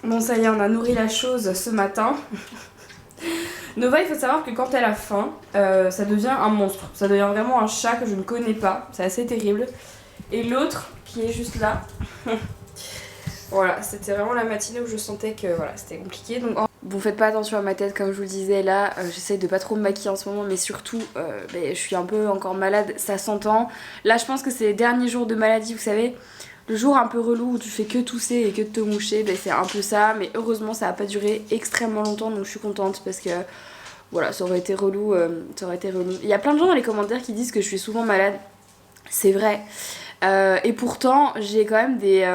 Bon ça y est, on a nourri la chose ce matin. Nova, il faut savoir que quand elle a faim, ça devient un monstre. Ça devient vraiment un chat que je ne connais pas. C'est assez terrible. Et l'autre, qui est juste là, voilà, c'était vraiment la matinée où je sentais que voilà, c'était compliqué. Donc, bon, faites pas attention à ma tête, comme je vous le disais là. J'essaie de pas trop me maquiller en ce moment, mais surtout, je suis un peu encore malade, ça s'entend. Là, je pense que c'est les derniers jours de maladie, vous savez. Le jour un peu relou où tu fais que tousser et que te moucher, c'est un peu ça. Mais heureusement, ça a pas duré extrêmement longtemps, donc je suis contente parce que voilà, ça aurait été relou. Il y a plein de gens dans les commentaires qui disent que je suis souvent malade. C'est vrai. Et pourtant, j'ai quand même des...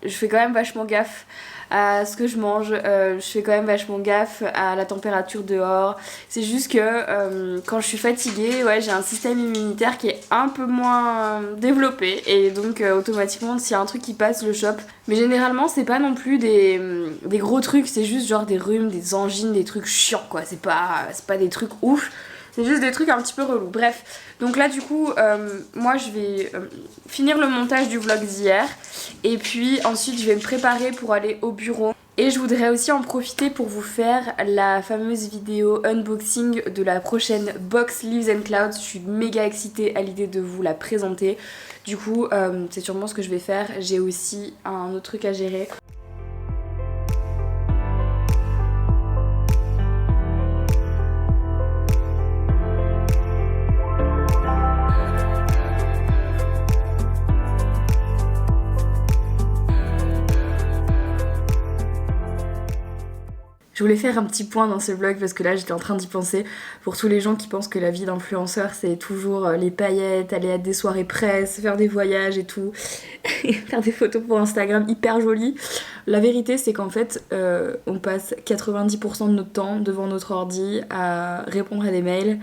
je fais quand même vachement gaffe à ce que je mange. Je fais quand même vachement gaffe à la température dehors. C'est juste que quand je suis fatiguée, ouais, j'ai un système immunitaire qui est un peu moins développé. Et donc, automatiquement, s'il y a un truc qui passe, je le chope. Mais généralement, c'est pas non plus des gros trucs. C'est juste genre des rhumes, des angines, des trucs chiants, quoi. C'est pas des trucs ouf. C'est juste des trucs un petit peu relous. Bref, donc là du coup, moi je vais finir le montage du vlog d'hier. Et puis ensuite je vais me préparer pour aller au bureau. Et je voudrais aussi en profiter pour vous faire la fameuse vidéo unboxing de la prochaine box Leaves and Clouds. Je suis méga excitée à l'idée de vous la présenter. Du coup, c'est sûrement ce que je vais faire. J'ai aussi un autre truc à gérer. Je voulais faire un petit point dans ce vlog parce que là j'étais en train d'y penser pour tous les gens qui pensent que la vie d'influenceur c'est toujours les paillettes, aller à des soirées presse, faire des voyages et tout, faire des photos pour Instagram hyper jolies. La vérité c'est qu'en fait on passe 90% de notre temps devant notre ordi à répondre à des mails,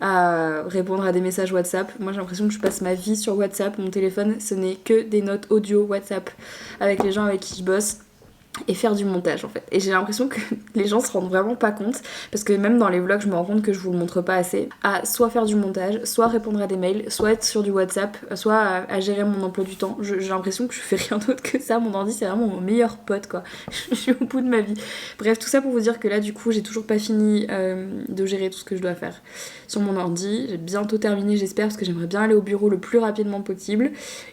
à répondre à des messages WhatsApp. Moi j'ai l'impression que je passe ma vie sur WhatsApp, mon téléphone ce n'est que des notes audio WhatsApp avec les gens avec qui je bosse. Et faire du montage en fait. Et j'ai l'impression que les gens se rendent vraiment pas compte, parce que même dans les vlogs je me rends compte que je vous le montre pas assez, à soit faire du montage, soit répondre à des mails, soit être sur du WhatsApp, soit à gérer mon emploi du temps. J'ai l'impression que je fais rien d'autre que ça. Mon ordi c'est vraiment mon meilleur pote quoi. Je suis au bout de ma vie. Bref, tout ça pour vous dire que là du coup j'ai toujours pas fini de gérer tout ce que je dois faire sur mon ordi. J'ai bientôt terminé j'espère, parce que j'aimerais bien aller au bureau le plus rapidement possible.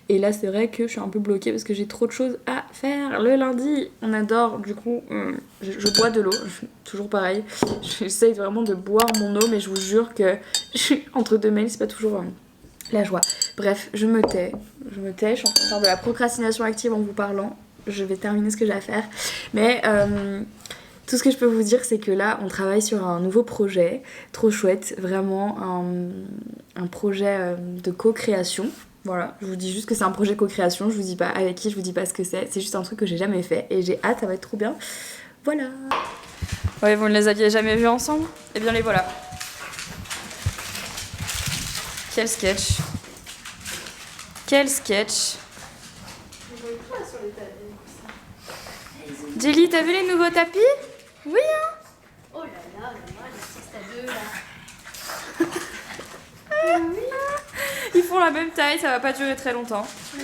Et là c'est vrai que je suis un peu bloquée parce que j'ai trop de choses à faire le lundi. On adore, du coup, je bois de l'eau, toujours pareil. J'essaye vraiment de boire mon eau, mais je vous jure que entre deux mails, c'est pas toujours la joie. Bref, je me tais, je suis en train de faire de la procrastination active en vous parlant. Je vais terminer ce que j'ai à faire. Mais tout ce que je peux vous dire, c'est que là, on travaille sur un nouveau projet, trop chouette, vraiment un projet de co-création. Voilà, je vous dis juste que c'est un projet co-création, je vous dis pas avec qui, je vous dis pas ce que c'est juste un truc que j'ai jamais fait et j'ai hâte, ça va être trop bien. Voilà. Ouais, vous ne les aviez jamais vus ensemble? Eh bien les voilà. Quel sketch. Quel sketch. Jelly, t'as vu les nouveaux tapis? Oui hein. Oh là là, la sieste à deux là. Oui. Ils font la même taille, ça va pas durer très longtemps. Oui.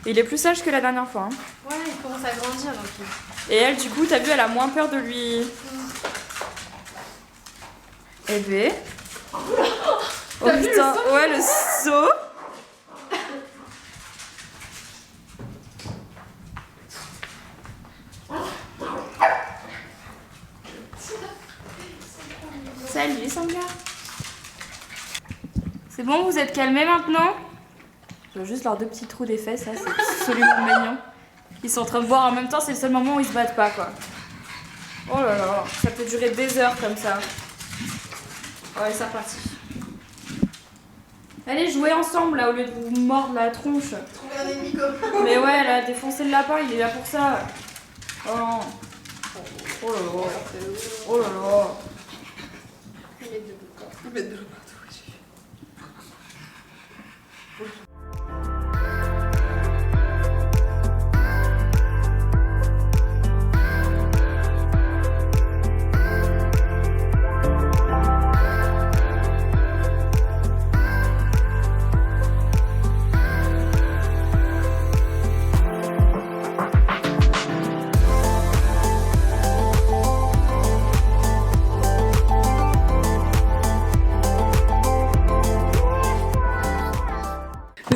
Il est plus sage que la dernière fois. Hein. Ouais, il commence à grandir donc. Et elle, du coup, t'as vu, elle a moins peur de lui. Eh ben. Oh putain, ouais, le saut. Salut Sangha. C'est bon, vous êtes calmés maintenant? Je veux juste leurs deux petits trous des fesses, ça c'est absolument mignon. Ils sont en train de boire en même temps, c'est le seul moment où ils se battent pas quoi. Oh là là, ça peut durer des heures comme ça. Ouais, c'est reparti. Allez, jouez ensemble là au lieu de vous mordre la tronche. Trouver un ennemi Mais ouais, elle a défoncé le lapin, il est là pour ça. Oh non. Oh là là. Oh là là. Ils mettent de l'eau partout.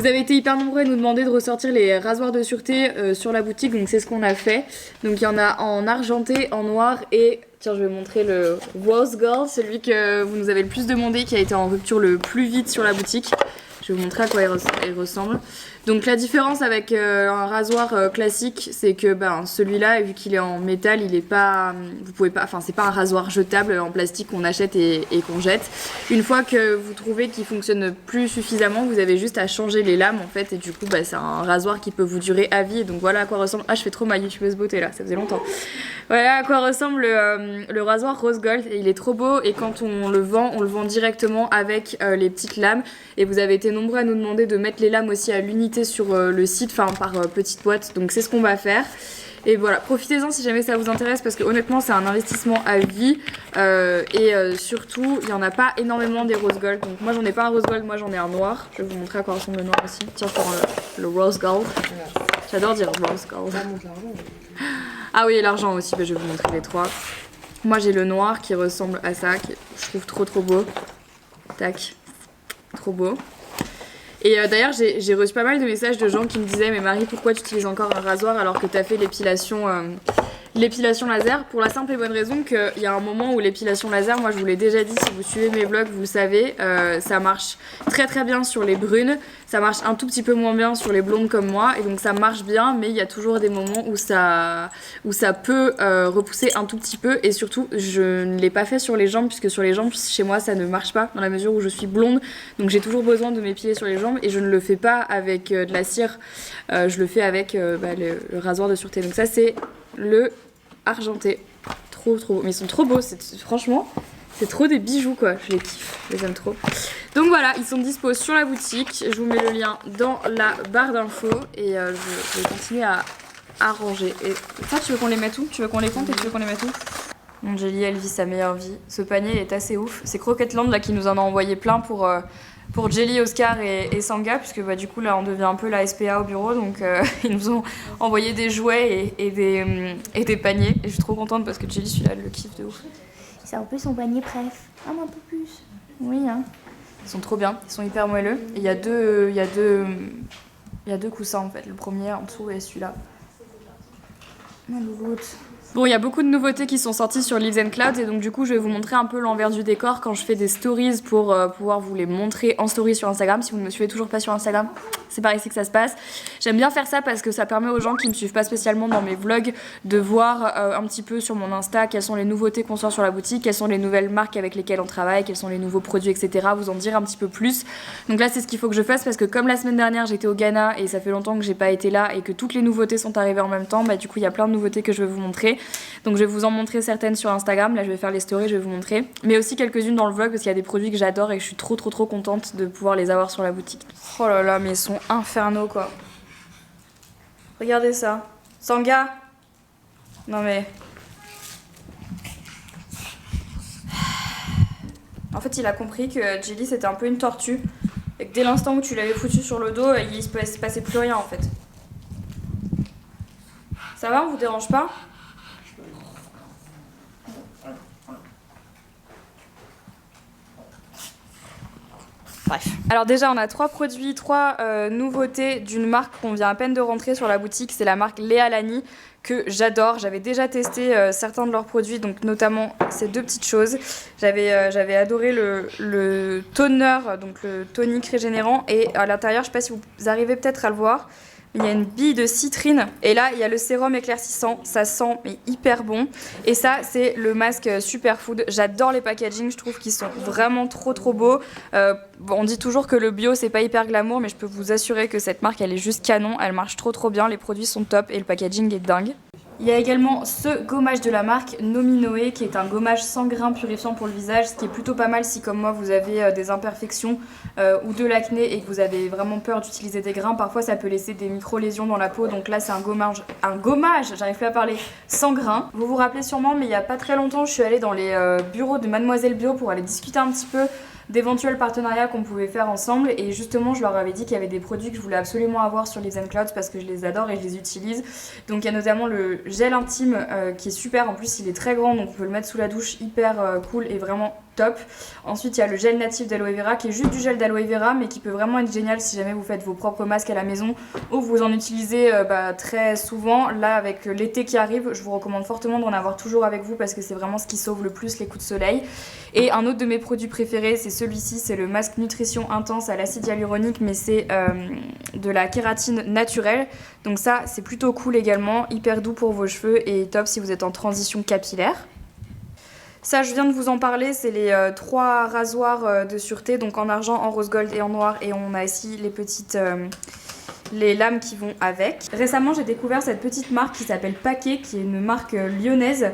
Vous avez été hyper nombreux à nous demander de ressortir les rasoirs de sûreté sur la boutique, donc c'est ce qu'on a fait. Donc il y en a en argenté, en noir et... Tiens, je vais montrer le Rose Gold, celui que vous nous avez le plus demandé, qui a été en rupture le plus vite sur la boutique. Je vais vous montrer à quoi il ressemble. Donc la différence avec un rasoir classique, c'est que celui-là, vu qu'il est en métal, il est pas, vous pouvez pas, enfin c'est pas un rasoir jetable en plastique qu'on achète et qu'on jette. Une fois que vous trouvez qu'il fonctionne plus suffisamment, vous avez juste à changer les lames en fait, et du coup c'est un rasoir qui peut vous durer à vie. Donc voilà à quoi ressemble. Ah, je fais trop ma youtubeuse beauté là, ça faisait longtemps. Voilà à quoi ressemble le rasoir Rose Gold, et il est trop beau, et quand on le vend directement avec les petites lames. Et vous avez été nombreux à nous demander de mettre les lames aussi à l'unité sur le site, enfin par petite boîte, donc c'est ce qu'on va faire. Et voilà, profitez-en si jamais ça vous intéresse, parce que honnêtement c'est un investissement à vie, surtout il n'y en a pas énormément des rose gold. Donc moi j'en ai pas un rose gold, moi j'en ai un noir. Je vais vous montrer à quoi ressemble le noir aussi. Tiens, je prends le rose gold. J'adore dire rose gold. Ah oui, l'argent aussi, je vais vous montrer les trois. Moi j'ai le noir qui ressemble à ça, que je trouve trop beau. Tac, trop beau. Et d'ailleurs j'ai reçu pas mal de messages de gens qui me disaient: mais Marie, pourquoi tu utilises encore un rasoir alors que t'as fait l'épilation laser? Pour la simple et bonne raison qu'il y a un moment où l'épilation laser, moi je vous l'ai déjà dit, si vous suivez mes vlogs vous le savez, ça marche très bien sur les brunes, ça marche un tout petit peu moins bien sur les blondes comme moi, et donc ça marche bien, mais il y a toujours des moments où ça peut repousser un tout petit peu. Et surtout je ne l'ai pas fait sur les jambes, puisque sur les jambes chez moi ça ne marche pas, dans la mesure où je suis blonde, donc j'ai toujours besoin de m'épiler sur les jambes, et je ne le fais pas avec de la cire, je le fais avec le rasoir de sûreté. Donc ça c'est le argenté, trop beau, mais ils sont trop beaux, franchement c'est trop des bijoux quoi, je les kiffe, je les aime trop. Donc voilà, ils sont dispo sur la boutique, je vous mets le lien dans la barre d'infos, et je vais continuer à ranger. Et ça, tu veux qu'on les mette où? Tu veux qu'on les compte et tu veux qu'on les mette où? Mon Jelly, elle vit sa meilleure vie, ce panier est assez ouf. C'est Croquetland là qui nous en a envoyé plein pour Jelly, Oscar et Sanga, puisque du coup là on devient un peu la SPA au bureau, donc ils nous ont envoyé des jouets et des paniers, et je suis trop contente parce que Jelly, celui-là, elle le kiffe de ouf. C'est un peu son panier bref. Ah, un peu plus. Oui, hein. Ils sont trop bien, ils sont hyper moelleux. Et il y a deux coussins en fait, le premier en dessous et celui-là. Ma louloute. Bon, il y a beaucoup de nouveautés qui sont sorties sur Leaves and Clouds, et donc du coup je vais vous montrer un peu l'envers du décor quand je fais des stories pour pouvoir vous les montrer en story sur Instagram. Si vous ne me suivez toujours pas sur Instagram, c'est par ici que ça se passe. J'aime bien faire ça parce que ça permet aux gens qui ne me suivent pas spécialement dans mes vlogs de voir un petit peu sur mon Insta quelles sont les nouveautés qu'on sort sur la boutique, quelles sont les nouvelles marques avec lesquelles on travaille, quels sont les nouveaux produits, etc. Vous en dire un petit peu plus. Donc là c'est ce qu'il faut que je fasse, parce que comme la semaine dernière j'étais au Ghana et ça fait longtemps que j'ai pas été là et que toutes les nouveautés sont arrivées en même temps, du coup il y a plein de nouveautés que je vais vous montrer. Donc je vais vous en montrer certaines sur Instagram, là je vais faire les stories, je vais vous montrer, mais aussi quelques-unes dans le vlog, parce qu'il y a des produits que j'adore et que je suis trop contente de pouvoir les avoir sur la boutique. Oh là là, mais ils sont infernaux quoi. Regardez ça. Sanga. Non mais... En fait il a compris que Jelly c'était un peu une tortue, et que dès l'instant où tu l'avais foutu sur le dos, il se passait plus rien en fait. Ça va, on vous dérange pas? Bref. Alors déjà on a trois nouveautés d'une marque qu'on vient à peine de rentrer sur la boutique, c'est la marque Léa Lani, que j'adore. J'avais déjà testé certains de leurs produits, donc notamment ces deux petites choses. J'avais adoré le toner, donc le tonique régénérant, et à l'intérieur, je sais pas si vous arrivez peut-être à le voir, il y a une bille de citrine, et là il y a le sérum éclaircissant, ça sent mais hyper bon. Et ça c'est le masque Superfood. J'adore les packaging, je trouve qu'ils sont vraiment trop beaux. On dit toujours que le bio c'est pas hyper glamour, mais je peux vous assurer que cette marque elle est juste canon, elle marche trop bien, les produits sont top et le packaging est dingue. Il y a également ce gommage de la marque Nominoé, qui est un gommage sans grains purifiant pour le visage, ce qui est plutôt pas mal si comme moi vous avez des imperfections ou de l'acné et que vous avez vraiment peur d'utiliser des grains. Parfois ça peut laisser des micro-lésions dans la peau, donc là c'est un gommage, j'arrive plus à parler, sans grains. Vous vous rappelez sûrement, mais il y a pas très longtemps je suis allée dans les bureaux de Mademoiselle Bio pour aller discuter un petit peu d'éventuels partenariats qu'on pouvait faire ensemble, et justement je leur avais dit qu'il y avait des produits que je voulais absolument avoir sur Leaves and Clouds parce que je les adore et je les utilise. Donc il y a notamment le gel intime qui est super, en plus il est très grand donc on peut le mettre sous la douche, hyper cool et vraiment top. Ensuite il y a le gel natif d'aloe vera qui est juste du gel d'aloe vera mais qui peut vraiment être génial si jamais vous faites vos propres masques à la maison ou vous en utilisez très souvent. Là avec l'été qui arrive, je vous recommande fortement d'en avoir toujours avec vous parce que c'est vraiment ce qui sauve le plus les coups de soleil. Et un autre de mes produits préférés c'est celui-ci, c'est le masque nutrition intense à l'acide hyaluronique mais c'est de la kératine naturelle. Donc ça c'est plutôt cool également, hyper doux pour vos cheveux et top si vous êtes en transition capillaire. Ça, je viens de vous en parler, c'est les 3 rasoirs de sûreté, donc en argent, en rose gold et en noir. Et on a ici les petites les lames qui vont avec. Récemment, j'ai découvert cette petite marque qui s'appelle Paquet, qui est une marque lyonnaise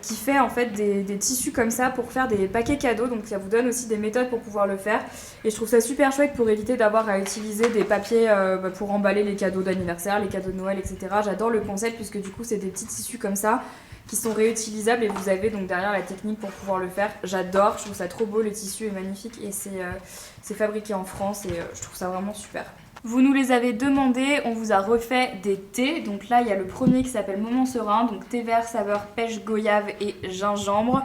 qui fait en fait des tissus comme ça pour faire des paquets cadeaux. Donc ça vous donne aussi des méthodes pour pouvoir le faire. Et je trouve ça super chouette pour éviter d'avoir à utiliser des papiers pour emballer les cadeaux d'anniversaire, les cadeaux de Noël, etc. J'adore le concept puisque du coup, c'est des petits tissus comme ça qui sont réutilisables et vous avez donc derrière la technique pour pouvoir le faire. J'adore, je trouve ça trop beau, le tissu est magnifique et c'est fabriqué en France et je trouve ça vraiment super. Vous nous les avez demandé, on vous a refait des thés. Donc là, il y a le premier qui s'appelle Moment Serein, donc thé vert saveur pêche, goyave et gingembre.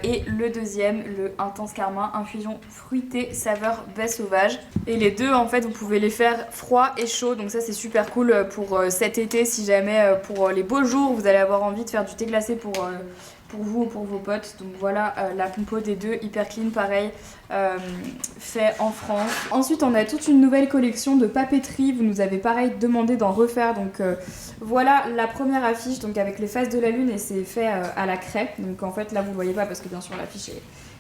Et le deuxième, le Intense Carmin, infusion fruitée saveur baie sauvage. Et les deux, en fait, vous pouvez les faire froid et chaud. Donc ça, c'est super cool pour cet été. Si jamais, pour les beaux jours, vous allez avoir envie de faire du thé glacé pour vous ou pour vos potes. Donc voilà la compo des deux, hyper clean, pareil, fait en France. Ensuite on a toute une nouvelle collection de papeterie, vous nous avez pareil demandé d'en refaire. Donc voilà la première affiche donc avec les faces de la lune et c'est fait à la craie. Donc en fait là vous ne voyez pas parce que bien sûr l'affiche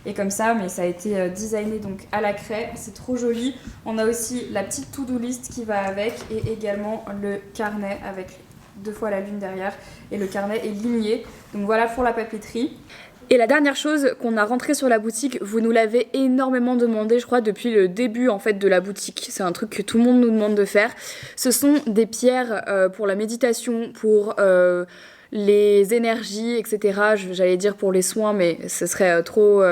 est comme ça, mais ça a été designé donc à la craie, c'est trop joli. On a aussi la petite to-do list qui va avec et également le carnet avec 2 fois la lune derrière et le carnet est ligné. Donc voilà pour la papeterie. Et la dernière chose qu'on a rentrée sur la boutique, vous nous l'avez énormément demandé, je crois, depuis le début en fait de la boutique. C'est un truc que tout le monde nous demande de faire. Ce sont des pierres pour la méditation, pour les énergies, etc. J'allais dire pour les soins, mais ce serait trop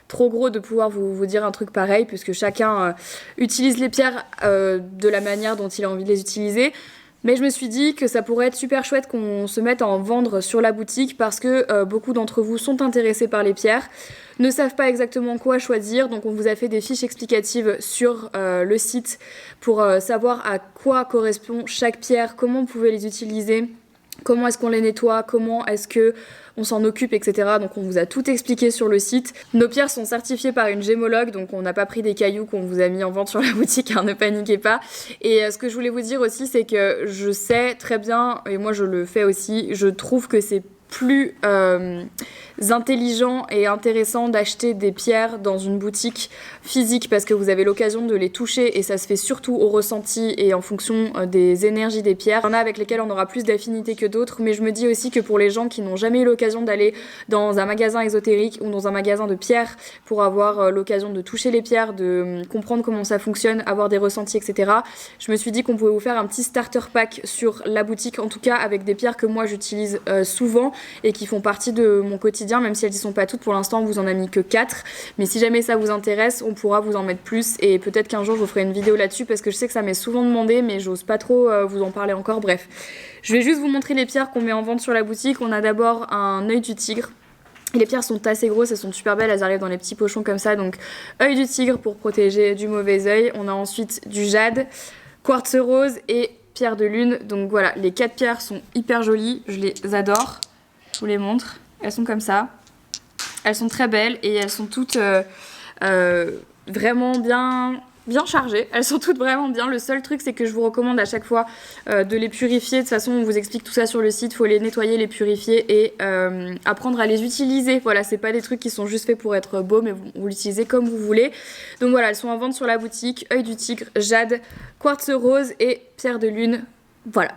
gros de pouvoir vous dire un truc pareil, puisque chacun utilise les pierres de la manière dont il a envie de les utiliser. Mais je me suis dit que ça pourrait être super chouette qu'on se mette à en vendre sur la boutique parce que beaucoup d'entre vous sont intéressés par les pierres, ne savent pas exactement quoi choisir. Donc on vous a fait des fiches explicatives sur le site pour savoir à quoi correspond chaque pierre, comment vous pouvez les utiliser, comment est-ce qu'on les nettoie, comment est-ce que on s'en occupe, etc. Donc on vous a tout expliqué sur le site. Nos pierres sont certifiées par une gémologue, donc on n'a pas pris des cailloux qu'on vous a mis en vente sur la boutique, hein, ne paniquez pas. Et ce que je voulais vous dire aussi, c'est que je sais très bien, et moi je le fais aussi, je trouve que c'est plus intelligent et intéressant d'acheter des pierres dans une boutique physique parce que vous avez l'occasion de les toucher et ça se fait surtout au ressenti et en fonction des énergies des pierres. Il y en a avec lesquelles on aura plus d'affinité que d'autres, mais je me dis aussi que pour les gens qui n'ont jamais eu l'occasion d'aller dans un magasin ésotérique ou dans un magasin de pierres pour avoir l'occasion de toucher les pierres, de comprendre comment ça fonctionne, avoir des ressentis, etc. Je me suis dit qu'on pouvait vous faire un petit starter pack sur la boutique, en tout cas avec des pierres que moi j'utilise souvent et qui font partie de mon quotidien, même si elles n'y sont pas toutes. Pour l'instant, on vous en a mis que 4. Mais si jamais ça vous intéresse, on pourra vous en mettre plus. Et peut-être qu'un jour, je vous ferai une vidéo là-dessus parce que je sais que ça m'est souvent demandé, mais j'ose pas trop vous en parler encore. Bref, je vais juste vous montrer les pierres qu'on met en vente sur la boutique. On a d'abord un œil du tigre. Et les pierres sont assez grosses, elles sont super belles, elles arrivent dans les petits pochons comme ça. Donc, œil du tigre pour protéger du mauvais œil. On a ensuite du jade, quartz rose et pierre de lune. Donc voilà, les 4 pierres sont hyper jolies, je les adore. Je vous les montre, elles sont comme ça, elles sont très belles et elles sont toutes vraiment bien chargées, elles sont toutes vraiment bien. Le seul truc c'est que je vous recommande à chaque fois de les purifier. De toute façon on vous explique tout ça sur le site, il faut les nettoyer, les purifier et apprendre à les utiliser. Voilà, c'est pas des trucs qui sont juste faits pour être beaux mais vous l'utilisez comme vous voulez. Donc voilà, elles sont en vente sur la boutique, œil du tigre, jade, quartz rose et pierre de lune, voilà.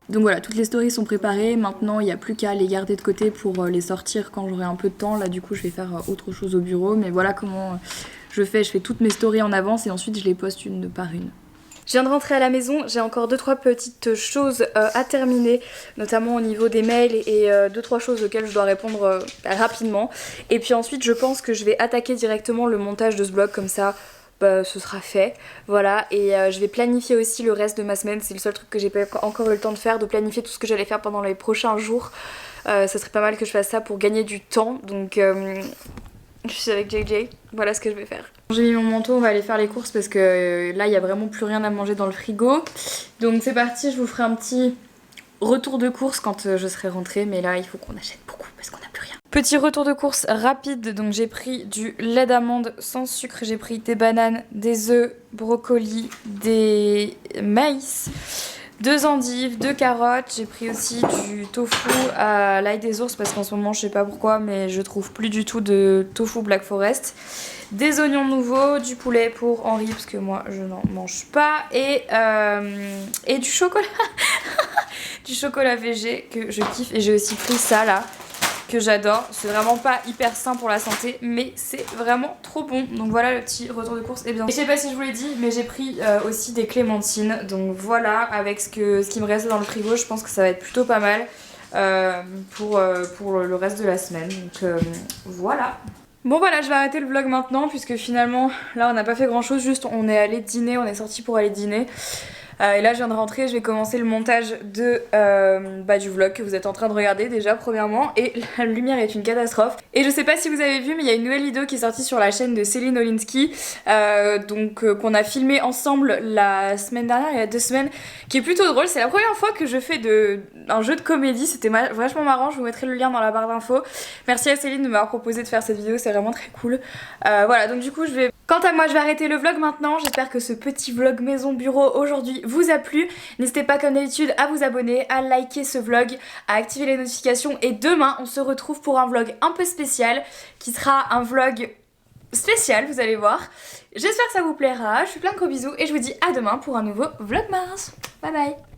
Donc voilà, toutes les stories sont préparées, maintenant il n'y a plus qu'à les garder de côté pour les sortir quand j'aurai un peu de temps. Là du coup je vais faire autre chose au bureau, mais voilà comment je fais toutes mes stories en avance et ensuite je les poste une par une. Je viens de rentrer à la maison, j'ai encore 2-3 petites choses à terminer, notamment au niveau des mails et 2-3 choses auxquelles je dois répondre rapidement. Et puis ensuite je pense que je vais attaquer directement le montage de ce vlog, comme ça bah, ce sera fait. Voilà, et je vais planifier aussi le reste de ma semaine, c'est le seul truc que j'ai pas encore eu le temps de faire, de planifier tout ce que j'allais faire pendant les prochains jours. Ça serait pas mal que je fasse ça pour gagner du temps, donc je suis avec JJ, voilà ce que je vais faire. J'ai mis mon manteau, on va aller faire les courses parce que là il y a vraiment plus rien à manger dans le frigo. Donc c'est parti, je vous ferai un petit retour de course quand je serai rentrée, mais là il faut qu'on achète beaucoup parce qu'on n'a plus rien. Petit retour de course rapide, donc j'ai pris du lait d'amande sans sucre, j'ai pris des bananes, des œufs, brocolis, des maïs, 2 endives, 2 carottes, j'ai pris aussi du tofu à l'ail des ours parce qu'en ce moment je sais pas pourquoi mais je trouve plus du tout de tofu Black Forest, des oignons nouveaux, du poulet pour Henri parce que moi je n'en mange pas et du chocolat du chocolat végé que je kiffe, et j'ai aussi pris ça là que j'adore, c'est vraiment pas hyper sain pour la santé mais c'est vraiment trop bon. Donc voilà le petit retour de course. Et bien, je sais pas si je vous l'ai dit mais j'ai pris aussi des clémentines, donc voilà, avec ce qui me reste dans le frigo, je pense que ça va être plutôt pas mal pour le reste de la semaine, donc voilà. Bon voilà, je vais arrêter le vlog maintenant puisque finalement là on n'a pas fait grand chose, juste on est allé dîner, on est sorti pour aller dîner. Et là je viens de rentrer, je vais commencer le montage du vlog que vous êtes en train de regarder déjà premièrement, et la lumière est une catastrophe. Et je sais pas si vous avez vu mais il y a une nouvelle vidéo qui est sortie sur la chaîne de Céline Olinsky qu'on a filmé ensemble la semaine dernière, il y a 2 semaines, qui est plutôt drôle. C'est la première fois que je fais un jeu de comédie, c'était vachement marrant, je vous mettrai le lien dans la barre d'infos. Merci à Céline de m'avoir proposé de faire cette vidéo, c'est vraiment très cool. Voilà, donc du coup je vais... Quant à moi je vais arrêter le vlog maintenant, j'espère que ce petit vlog maison bureau aujourd'hui vous a plu. N'hésitez pas comme d'habitude à vous abonner, à liker ce vlog, à activer les notifications, et demain on se retrouve pour un vlog un peu spécial qui sera un vlog spécial, vous allez voir. J'espère que ça vous plaira, je vous fais plein de gros bisous et je vous dis à demain pour un nouveau vlogmas. Bye bye.